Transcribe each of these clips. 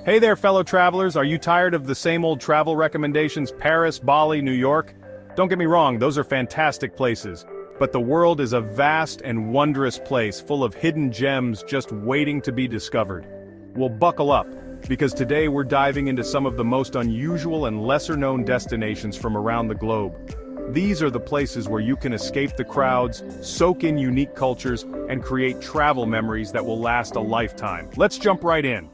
Hey there, fellow travelers, are you tired of the same old travel recommendations? Paris, Bali, New York? Don't get me wrong, those are fantastic places. But the world is a vast and wondrous place full of hidden gems just waiting to be discovered. Well, buckle up, because today we're diving into some of the most unusual and lesser-known destinations from around the globe. These are the places where you can escape the crowds, soak in unique cultures, and create travel memories that will last a lifetime. Let's jump right in.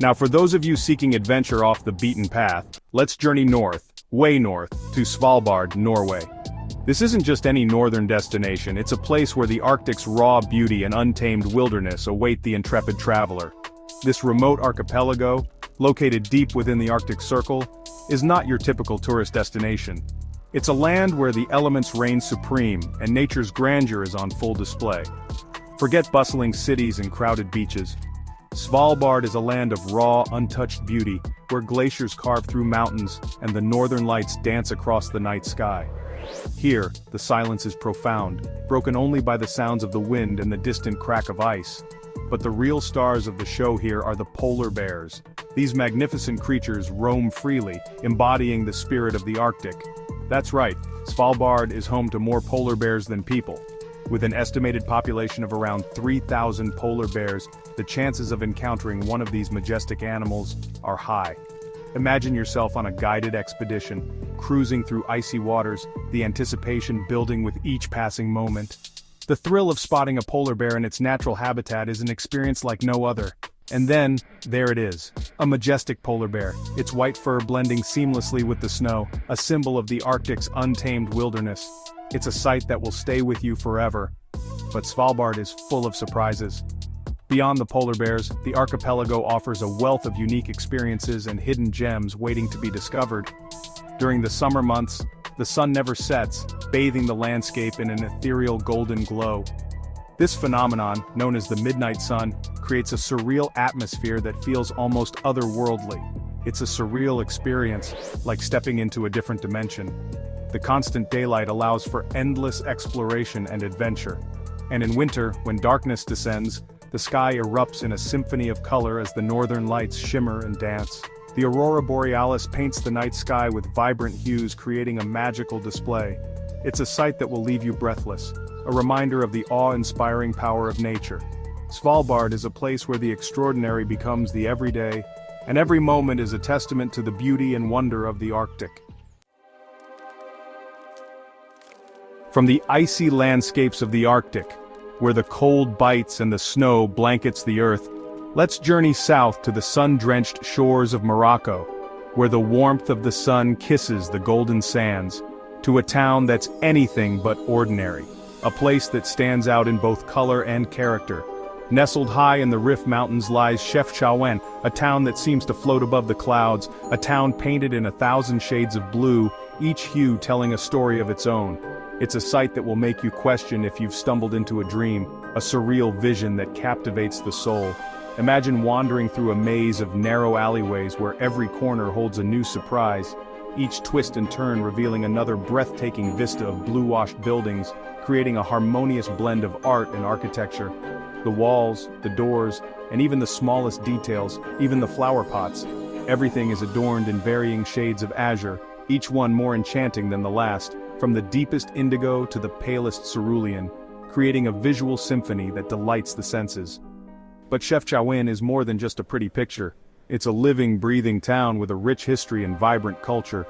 Now for those of you seeking adventure off the beaten path, let's journey north, way north, to Svalbard, Norway. This isn't just any northern destination, it's a place where the Arctic's raw beauty and untamed wilderness await the intrepid traveler. This remote archipelago, located deep within the Arctic Circle, is not your typical tourist destination. It's a land where the elements reign supreme and nature's grandeur is on full display. Forget bustling cities and crowded beaches. Svalbard is a land of raw, untouched beauty, where glaciers carve through mountains and the northern lights dance across the night sky. Here, the silence is profound, broken only by the sounds of the wind and the distant crack of ice. But the real stars of the show here are the polar bears. These magnificent creatures roam freely, embodying the spirit of the Arctic. That's right, Svalbard is home to more polar bears than people. With an estimated population of around 3,000 polar bears, the chances of encountering one of these majestic animals are high. Imagine yourself on a guided expedition, cruising through icy waters, the anticipation building with each passing moment. The thrill of spotting a polar bear in its natural habitat is an experience like no other. And then, there it is, a majestic polar bear, its white fur blending seamlessly with the snow, a symbol of the Arctic's untamed wilderness. It's a sight that will stay with you forever. But Svalbard is full of surprises. Beyond the polar bears, the archipelago offers a wealth of unique experiences and hidden gems waiting to be discovered. During the summer months, the sun never sets, bathing the landscape in an ethereal golden glow. This phenomenon, known as the midnight sun, creates a surreal atmosphere that feels almost otherworldly. It's a surreal experience, like stepping into a different dimension. The constant daylight allows for endless exploration and adventure. And in winter, when darkness descends, The sky erupts in a symphony of color as the northern lights shimmer and dance. The aurora borealis paints the night sky with vibrant hues, creating a magical display. It's a sight that will leave you breathless, a reminder of the awe-inspiring power of nature. Svalbard is a place where the extraordinary becomes the everyday, and every moment is a testament to the beauty and wonder of the Arctic. From the icy landscapes of the Arctic, where the cold bites and the snow blankets the earth, let's journey south to the sun-drenched shores of Morocco, where the warmth of the sun kisses the golden sands, to a town that's anything but ordinary, a place that stands out in both color and character. Nestled high in the Rif Mountains lies Chefchaouen, a town that seems to float above the clouds, a town painted in 1,000 shades of blue, each hue telling a story of its own. It's a sight that will make you question if you've stumbled into a dream, a surreal vision that captivates the soul. Imagine wandering through a maze of narrow alleyways where every corner holds a new surprise, each twist and turn revealing another breathtaking vista of blue-washed buildings, creating a harmonious blend of art and architecture. The walls, the doors, and even the smallest details, even the flower pots, everything is adorned in varying shades of azure, each one more enchanting than the last, from the deepest indigo to the palest cerulean, creating a visual symphony that delights the senses. But Chefchaouen is more than just a pretty picture. It's a living, breathing town with a rich history and vibrant culture.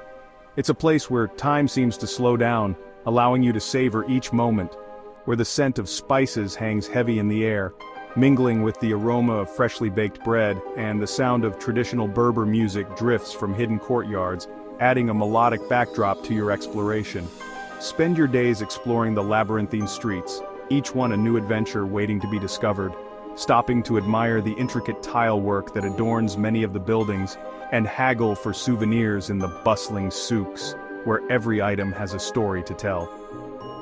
It's a place where time seems to slow down, allowing you to savor each moment, where the scent of spices hangs heavy in the air, mingling with the aroma of freshly baked bread, and the sound of traditional Berber music drifts from hidden courtyards, adding a melodic backdrop to your exploration. Spend your days exploring the labyrinthine streets, each one a new adventure waiting to be discovered, stopping to admire the intricate tile work that adorns many of the buildings, and haggle for souvenirs in the bustling souks, where every item has a story to tell.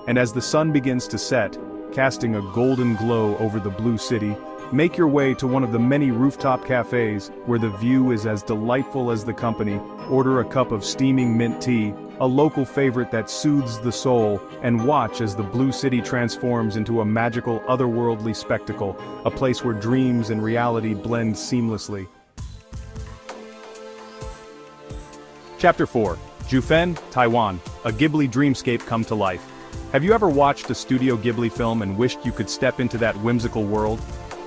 And as the sun begins to set, casting a golden glow over the blue city, make your way to one of the many rooftop cafes where the view is as delightful as the company. Order a cup of steaming mint tea, a local favorite that soothes the soul, and watch as the blue city transforms into a magical otherworldly spectacle, a place where dreams and reality blend seamlessly. Chapter 4. Jufen, Taiwan, a Ghibli dreamscape come to life. Have you ever watched a Studio Ghibli film and wished you could step into that whimsical world?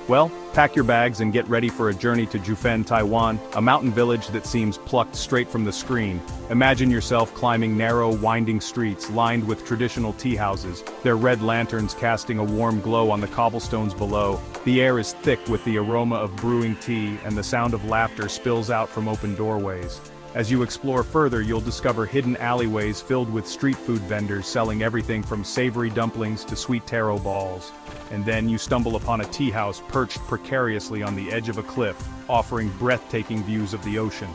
Well, pack your bags and get ready for a journey to Jufen, Taiwan, a mountain village that seems plucked straight from the screen. Imagine yourself climbing narrow, winding streets lined with traditional tea houses, their red lanterns casting a warm glow on the cobblestones below. The air is thick with the aroma of brewing tea, and the sound of laughter spills out from open doorways. As you explore further, you'll discover hidden alleyways filled with street food vendors selling everything from savory dumplings to sweet taro balls. And then you stumble upon a tea house perched precariously on the edge of a cliff, offering breathtaking views of the ocean.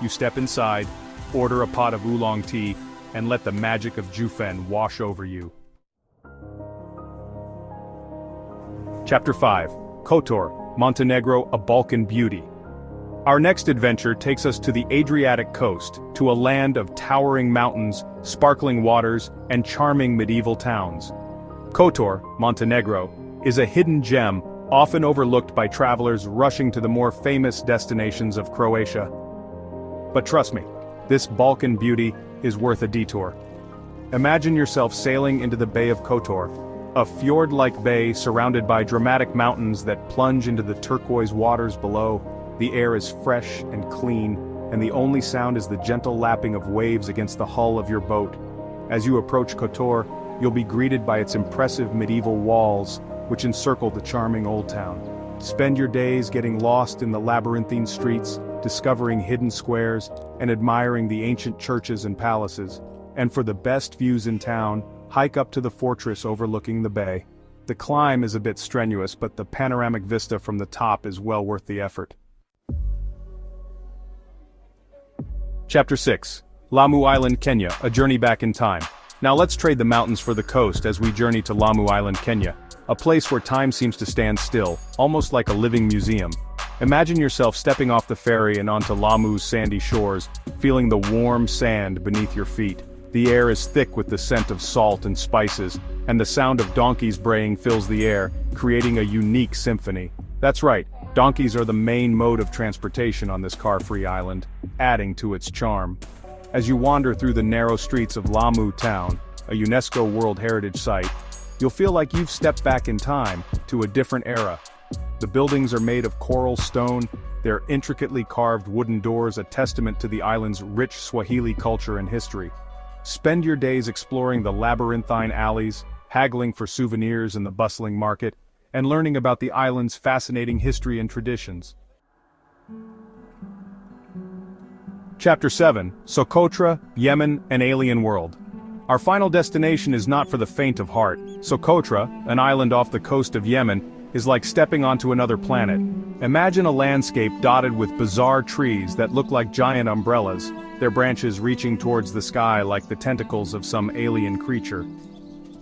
You step inside, order a pot of oolong tea, and let the magic of Jufen wash over you. Chapter 5. Kotor, Montenegro, a Balkan beauty. Our next adventure takes us to the Adriatic coast, to a land of towering mountains, sparkling waters, and charming medieval towns. Kotor, Montenegro, is a hidden gem, often overlooked by travelers rushing to the more famous destinations of Croatia. But trust me, this Balkan beauty is worth a detour. Imagine yourself sailing into the Bay of Kotor, a fjord-like bay surrounded by dramatic mountains that plunge into the turquoise waters below. The air is fresh and clean, and the only sound is the gentle lapping of waves against the hull of your boat. As you approach Kotor, you'll be greeted by its impressive medieval walls, which encircle the charming old town. Spend your days getting lost in the labyrinthine streets, discovering hidden squares, and admiring the ancient churches and palaces. And for the best views in town, hike up to the fortress overlooking the bay. The climb is a bit strenuous, but the panoramic vista from the top is well worth the effort. Chapter 6. Lamu Island, Kenya, a journey back in time. Now let's trade the mountains for the coast as we journey to Lamu Island, Kenya, a place where time seems to stand still, almost like a living museum. Imagine yourself stepping off the ferry and onto Lamu's sandy shores, feeling the warm sand beneath your feet. The air is thick with the scent of salt and spices, and the sound of donkeys braying fills the air, creating a unique symphony. That's right, donkeys are the main mode of transportation on this car-free island, adding to its charm. As you wander through the narrow streets of Lamu Town, a UNESCO World Heritage Site, you'll feel like you've stepped back in time to a different era. The buildings are made of coral stone, their intricately carved wooden doors a testament to the island's rich Swahili culture and history. Spend your days exploring the labyrinthine alleys, haggling for souvenirs in the bustling market, and learning about the island's fascinating history and traditions. Chapter 7, Socotra, Yemen, an Alien World. Our final destination is not for the faint of heart. Socotra, an island off the coast of Yemen, is like stepping onto another planet. Imagine a landscape dotted with bizarre trees that look like giant umbrellas, their branches reaching towards the sky like the tentacles of some alien creature.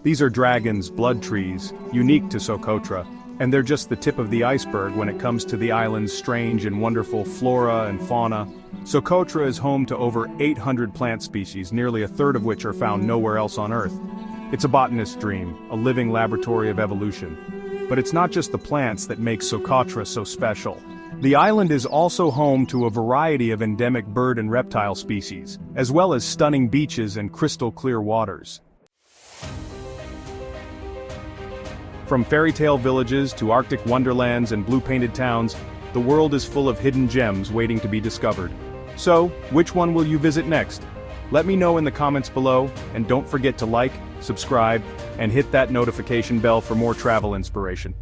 These are dragons' blood trees, unique to Socotra, and they're just the tip of the iceberg when it comes to the island's strange and wonderful flora and fauna. Socotra is home to over 800 plant species, nearly a third of which are found nowhere else on Earth. It's a botanist's dream, a living laboratory of evolution. But it's not just the plants that make Socotra so special. The island is also home to a variety of endemic bird and reptile species, as well as stunning beaches and crystal-clear waters. From fairy tale villages to Arctic wonderlands and blue-painted towns, the world is full of hidden gems waiting to be discovered. So, which one will you visit next? Let me know in the comments below, and don't forget to like, subscribe, and hit that notification bell for more travel inspiration.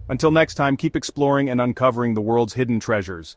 Until next time, keep exploring and uncovering the world's hidden treasures.